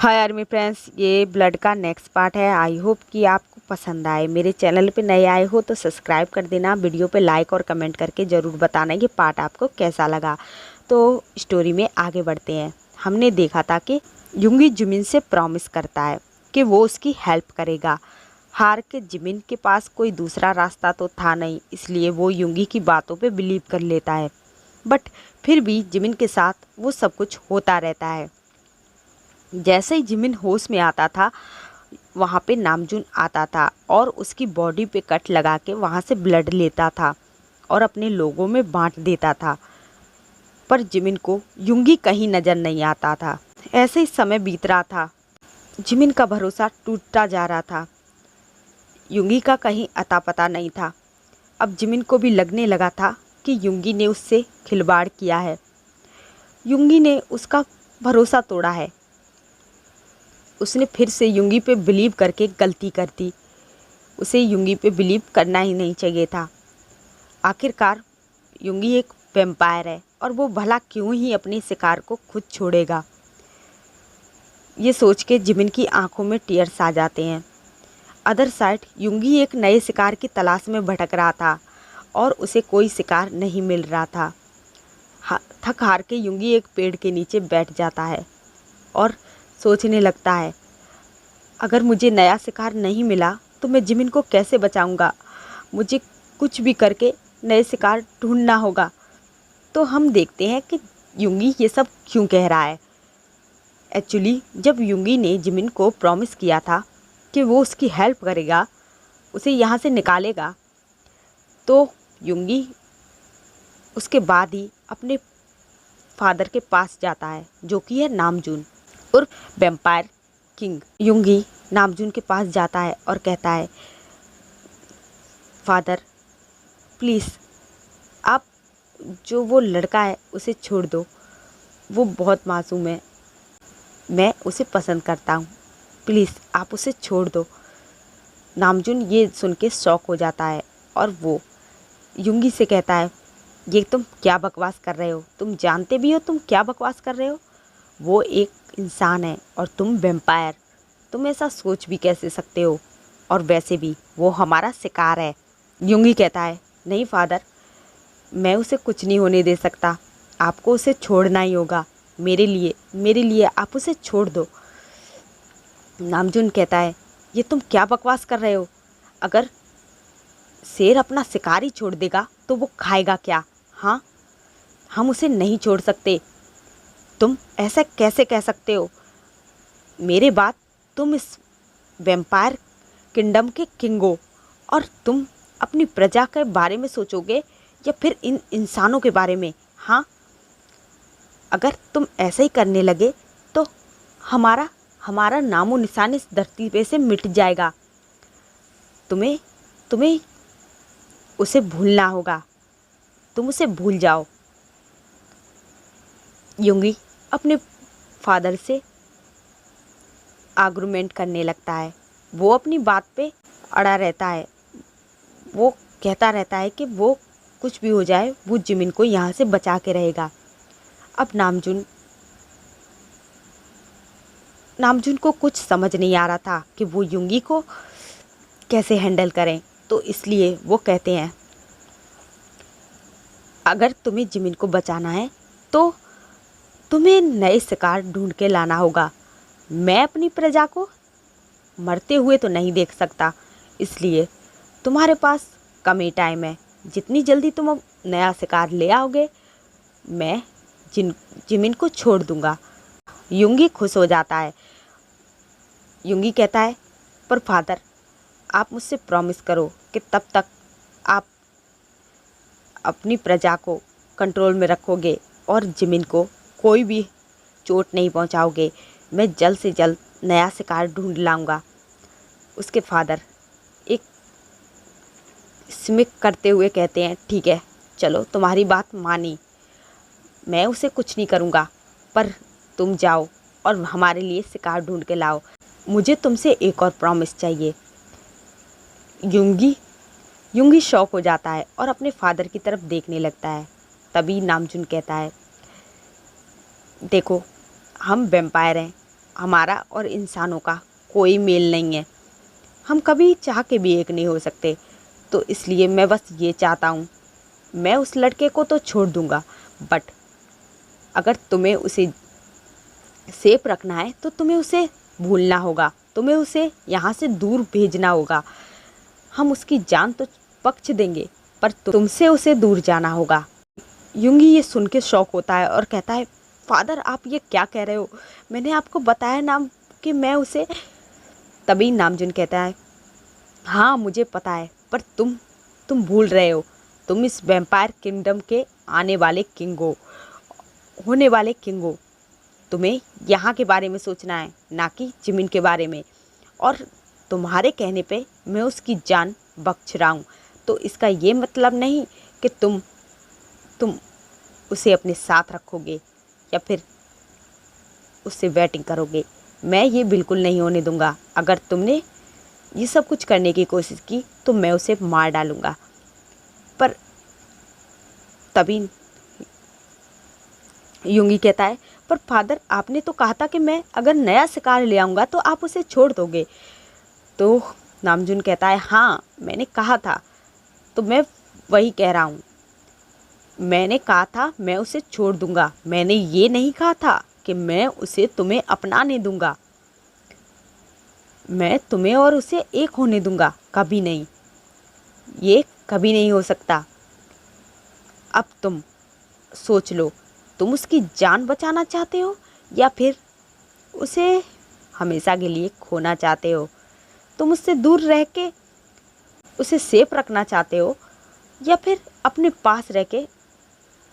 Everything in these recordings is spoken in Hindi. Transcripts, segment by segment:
हाय आर्मी फ्रेंड्स, ये ब्लड का नेक्स्ट पार्ट है। आई होप कि आपको पसंद आए। मेरे चैनल पे नए आए हो तो सब्सक्राइब कर देना। वीडियो पे लाइक और कमेंट करके ज़रूर बताना ये पार्ट आपको कैसा लगा। तो स्टोरी में आगे बढ़ते हैं। हमने देखा था कि युंगी जिमिन से प्रॉमिस करता है कि वो उसकी हेल्प करेगा। हार के जिमिन के पास कोई दूसरा रास्ता तो था नहीं, इसलिए वो युंगी की बातों पे बिलीव कर लेता है। बट फिर भी जिमिन के साथ वो सब कुछ होता रहता है। जैसे ही जिमिन होश में आता था, वहाँ पे नामजून आता था और उसकी बॉडी पे कट लगा के वहाँ से ब्लड लेता था और अपने लोगों में बांट देता था। पर जिमिन को युंगी कहीं नज़र नहीं आता था। ऐसे ही समय बीत रहा था। जिमिन का भरोसा टूटता जा रहा था। युंगी का कहीं अता पता नहीं था। अब जिमिन को भी लगने लगा था कि युंगी ने उससे खिलवाड़ किया है। युंगी ने उसका भरोसा तोड़ा है। उसने फिर से युंगी पे बिलीव करके गलती कर दी। उसे युंगी पे बिलीव करना ही नहीं चाहिए था। आखिरकार युंगी एक वैम्पायर है और वो भला क्यों ही अपने शिकार को खुद छोड़ेगा। ये सोच के जिमिन की आंखों में टीयर्स आ जाते हैं। अदर साइड युंगी एक नए शिकार की तलाश में भटक रहा था और उसे कोई शिकार नहीं मिल रहा था। थक हार के युंगी एक पेड़ के नीचे बैठ जाता है और सोचने लगता है, अगर मुझे नया शिकार नहीं मिला तो मैं जिमिन को कैसे बचाऊंगा। मुझे कुछ भी करके नए शिकार ढूंढना होगा। तो हम देखते हैं कि युंगी ये सब क्यों कह रहा है। एक्चुअली जब युंगी ने जिमिन को प्रॉमिस किया था कि वो उसकी हेल्प करेगा, उसे यहाँ से निकालेगा, तो युंगी उसके बाद ही अपने फादर के पास जाता है, जो कि है नामजून उर्फ वैम्पायर किंग। युंगी नामजून के पास जाता है और कहता है, फादर प्लीज़ आप जो वो लड़का है उसे छोड़ दो। वो बहुत मासूम है, मैं उसे पसंद करता हूँ, प्लीज़ आप उसे छोड़ दो। नामजून ये सुन के शॉक हो जाता है और वो युंगी से कहता है, ये तुम क्या बकवास कर रहे हो? तुम जानते भी हो तुम क्या बकवास कर रहे हो? वो एक इंसान है और तुम वैम्पायर। तुम ऐसा सोच भी कैसे सकते हो? और वैसे भी वो हमारा शिकार है। युंगी कहता है, नहीं फादर, मैं उसे कुछ नहीं होने दे सकता। आपको उसे छोड़ना ही होगा। मेरे लिए आप उसे छोड़ दो। नामजून कहता है, ये तुम क्या बकवास कर रहे हो? अगर शेर अपना शिकार ही छोड़ देगा तो वो खाएगा क्या? हाँ, हम उसे नहीं छोड़ सकते। तुम ऐसा कैसे कह सकते हो? मेरे बाद तुम इस वैम्पायर किंगडम के किंग हो और तुम अपनी प्रजा के बारे में सोचोगे या फिर इन इंसानों के बारे में? हाँ, अगर तुम ऐसा ही करने लगे तो हमारा हमारा नामो निशान इस धरती पे से मिट जाएगा। तुम्हें तुम्हें उसे भूलना होगा। तुम उसे भूल जाओ। युंगी अपने फादर से आर्गुमेंट करने लगता है। वो अपनी बात पे अड़ा रहता है। वो कहता रहता है कि वो कुछ भी हो जाए वो जिमिन को यहाँ से बचा के रहेगा। अब नामजून को कुछ समझ नहीं आ रहा था कि वो युंगी को कैसे हैंडल करें, तो इसलिए वो कहते हैं, अगर तुम्हें जिमिन को बचाना है तो तुम्हें नए शिकार ढूंढ के लाना होगा। मैं अपनी प्रजा को मरते हुए तो नहीं देख सकता, इसलिए तुम्हारे पास कम ही टाइम है। जितनी जल्दी तुम अब नया शिकार ले आओगे, मैं जिमिन को छोड़ दूंगा। युंगी खुश हो जाता है। युंगी कहता है, पर फादर आप मुझसे प्रॉमिस करो कि तब तक आप अपनी प्रजा को कंट्रोल में रखोगे और जिमिन को कोई भी चोट नहीं पहुंचाओगे। मैं जल्द से जल्द नया शिकार ढूंढ लाऊंगा। उसके फादर एक स्मिक करते हुए कहते हैं, ठीक है, चलो तुम्हारी बात मानी, मैं उसे कुछ नहीं करूंगा, पर तुम जाओ और हमारे लिए शिकार ढूंढ के लाओ। मुझे तुमसे एक और प्रॉमिस चाहिए। युंगी शॉक हो जाता है और अपने फादर की तरफ देखने लगता है। तभी नामजून कहता है, देखो हम वैम्पायर हैं हमारा और इंसानों का कोई मेल नहीं है, हम कभी चाह के भी एक नहीं हो सकते। तो इसलिए मैं बस ये चाहता हूँ, मैं उस लड़के को तो छोड़ दूँगा, बट अगर तुम्हें उसे सेफ रखना है तो तुम्हें उसे भूलना होगा, तुम्हें उसे यहाँ से दूर भेजना होगा। हम उसकी जान तो बख्श देंगे, पर तुमसे उसे दूर जाना होगा। यूंगी ये सुन के शौक होता है और कहता है, फादर आप ये क्या कह रहे हो, मैंने आपको बताया ना कि मैं उसे। तभी नामजुन कहता है, हाँ मुझे पता है, पर तुम भूल रहे हो, तुम इस वैम्पायर किंगडम के आने वाले किंग हो, होने वाले किंग हो। तुम्हें यहाँ के बारे में सोचना है, ना कि जिमिन के बारे में। और तुम्हारे कहने पे मैं उसकी जान बख्श रहा हूँ, तो इसका ये मतलब नहीं कि तुम उसे अपने साथ रखोगे या फिर उससे वेटिंग करोगे। मैं ये बिल्कुल नहीं होने दूंगा। अगर तुमने ये सब कुछ करने की कोशिश की तो मैं उसे मार डालूंगा। पर तभी यूंगी कहता है, पर फादर आपने तो कहा था कि मैं अगर नया शिकार ले आऊँगा तो आप उसे छोड़ दोगे। तो नामजुन कहता है, हाँ मैंने कहा था, तो मैं वही कह रहा हूँ। मैंने कहा था मैं उसे छोड़ दूंगा, मैंने ये नहीं कहा था कि मैं उसे तुम्हें अपनाने दूंगा, मैं तुम्हें और उसे एक होने दूंगा, कभी नहीं, ये कभी नहीं हो सकता। अब तुम सोच लो, तुम उसकी जान बचाना चाहते हो या फिर उसे हमेशा के लिए खोना चाहते हो। तुम उससे दूर रह के उसे सेफ रखना चाहते हो या फिर अपने पास रह के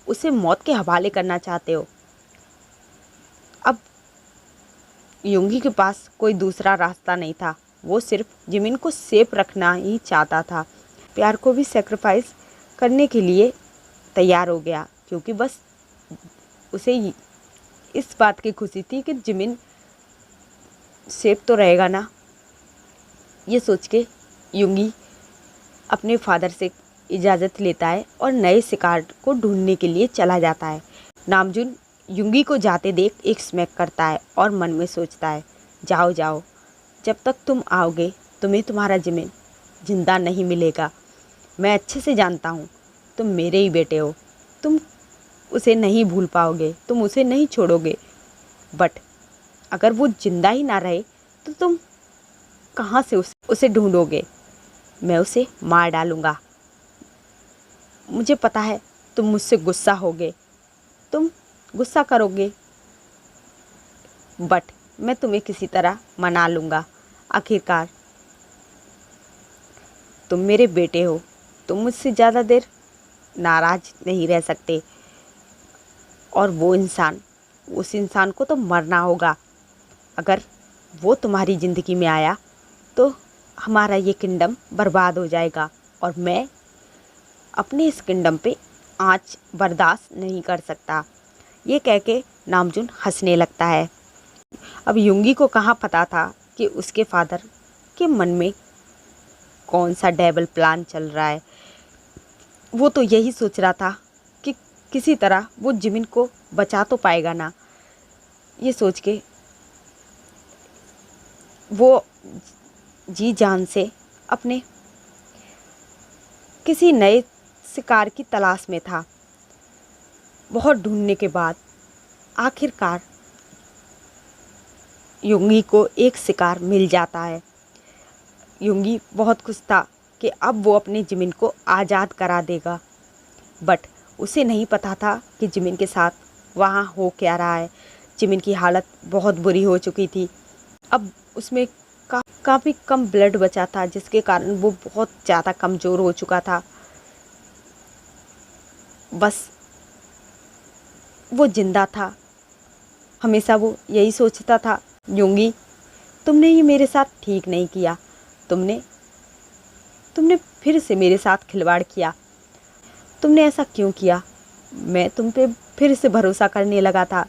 उसे मौत के हवाले करना चाहते हो। अब यूंगी के पास कोई दूसरा रास्ता नहीं था, वो सिर्फ जिमिन को सेफ रखना ही चाहता था। प्यार को भी सेक्रीफाइस करने के लिए तैयार हो गया, क्योंकि बस उसे इस बात की खुशी थी कि जिमिन सेफ तो रहेगा ना। ये सोच के यूंगी अपने फादर से इजाज़त लेता है और नए शिकार को ढूंढने के लिए चला जाता है। नामजुन यूंगी को जाते देख एक स्मैक करता है और मन में सोचता है, जाओ जाओ, जब तक तुम आओगे तुम्हें तुम्हारा जिमिन जिंदा नहीं मिलेगा। मैं अच्छे से जानता हूँ, तुम मेरे ही बेटे हो, तुम उसे नहीं भूल पाओगे, तुम उसे नहीं छोड़ोगे। बट अगर वो जिंदा ही ना रहे तो तुम कहाँ से उसे ढूंढोगे। मैं उसे मार डालूँगा। मुझे पता है तुम मुझसे गुस्सा होगे, तुम गुस्सा करोगे, बट मैं तुम्हें किसी तरह मना लूँगा। आखिरकार तुम मेरे बेटे हो, तुम मुझसे ज़्यादा देर नाराज़ नहीं रह सकते। और वो इंसान, उस इंसान को तो मरना होगा। अगर वो तुम्हारी ज़िंदगी में आया तो हमारा ये किंगडम बर्बाद हो जाएगा और मैं अपने इस किंगडम पे आँच बर्दाश्त नहीं कर सकता। ये कह के नामजुन हंसने लगता है। अब यूंगी को कहाँ पता था कि उसके फादर के मन में कौन सा डेविल प्लान चल रहा है। वो तो यही सोच रहा था कि किसी तरह वो जिमिन को बचा तो पाएगा ना। ये सोच के वो जी जान से अपने किसी नए शिकार की तलाश में था। बहुत ढूंढने के बाद आखिरकार यूंगी को एक शिकार मिल जाता है। यूंगी बहुत खुश था कि अब वो अपने जिमिन को आज़ाद करा देगा, बट उसे नहीं पता था कि जिमिन के साथ वहाँ हो क्या रहा है। जिमिन की हालत बहुत बुरी हो चुकी थी। अब उसमें काफ़ी कम ब्लड बचा था, जिसके कारण वो बहुत ज़्यादा कमज़ोर हो चुका था। बस वो जिंदा था। हमेशा वो यही सोचता था, यूंगी तुमने ये मेरे साथ ठीक नहीं किया, तुमने फिर से मेरे साथ खिलवाड़ किया, तुमने ऐसा क्यों किया, मैं तुम पे फिर से भरोसा करने लगा था।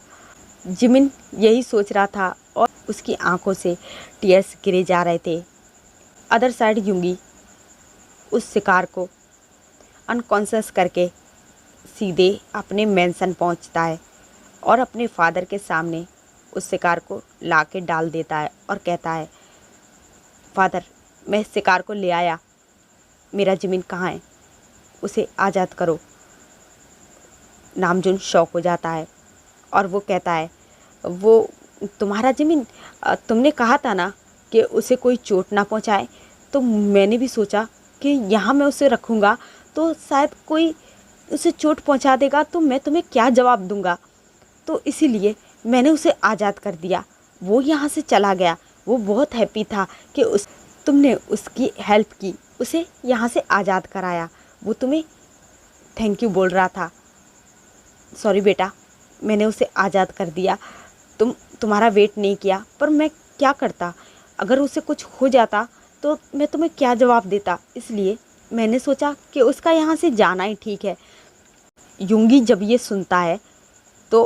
जिमिन यही सोच रहा था और उसकी आंखों से टीयर्स गिरे जा रहे थे। अदर साइड यूंगी उस शिकार को अनकॉन्शियस करके सीधे अपने मेंशन पहुंचता है और अपने फादर के सामने उस शिकार को ला के डाल देता है और कहता है, फादर मैं इस शिकार को ले आया, मेरा ज़मीन कहाँ है, उसे आज़ाद करो। नामजून शॉक हो जाता है और वो कहता है, वो तुम्हारा ज़मीन, तुमने कहा था ना कि उसे कोई चोट ना पहुंचाए, तो मैंने भी सोचा कि यहाँ मैं उसे रखूँगा तो शायद कोई उसे चोट पहुंचा देगा, तो मैं तुम्हें क्या जवाब दूंगा, तो इसीलिए मैंने उसे आज़ाद कर दिया। वो यहाँ से चला गया, वो बहुत हैप्पी था कि तुमने उसकी हेल्प की, उसे यहाँ से आज़ाद कराया, वो तुम्हें थैंक यू बोल रहा था। सॉरी बेटा, मैंने उसे आज़ाद कर दिया, तुम्हारा वेट नहीं किया, पर मैं क्या करता, अगर उसे कुछ हो जाता तो मैं तुम्हें क्या जवाब देता, इसलिए मैंने सोचा कि उसका यहाँ से जाना ही ठीक है। युंगी जब ये सुनता है तो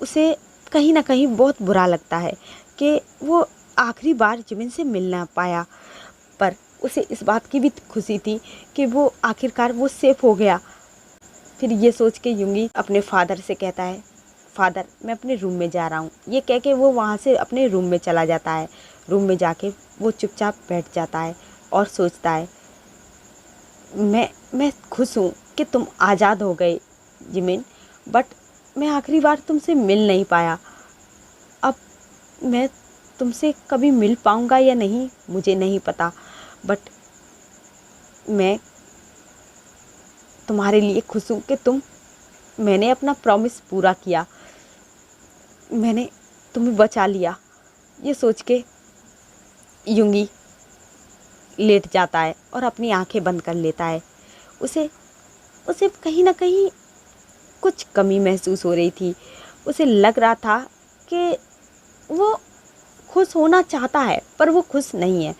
उसे कहीं ना कहीं बहुत बुरा लगता है कि वो आखिरी बार जिमिन से मिल ना पाया, पर उसे इस बात की भी खुशी थी कि वो आखिरकार वो सेफ हो गया। फिर ये सोच के युंगी अपने फादर से कहता है, फादर मैं अपने रूम में जा रहा हूँ। ये कह के वो वहाँ से अपने रूम में चला जाता है। रूम में जाके वो चुपचाप बैठ जाता है और सोचता है, मैं खुश हूँ कि तुम आज़ाद हो गए जिमिन, बट मैं आखिरी बार तुमसे मिल नहीं पाया। अब मैं तुमसे कभी मिल पाऊँगा या नहीं मुझे नहीं पता, बट मैं तुम्हारे लिए खुश हूँ कि मैंने अपना प्रॉमिस पूरा किया, मैंने तुम्हें बचा लिया। ये सोच के युंगी लेट जाता है और अपनी आंखें बंद कर लेता है। उसे कहीं ना कहीं कुछ कमी महसूस हो रही थी। उसे लग रहा था कि वो खुश होना चाहता है पर वो खुश नहीं है।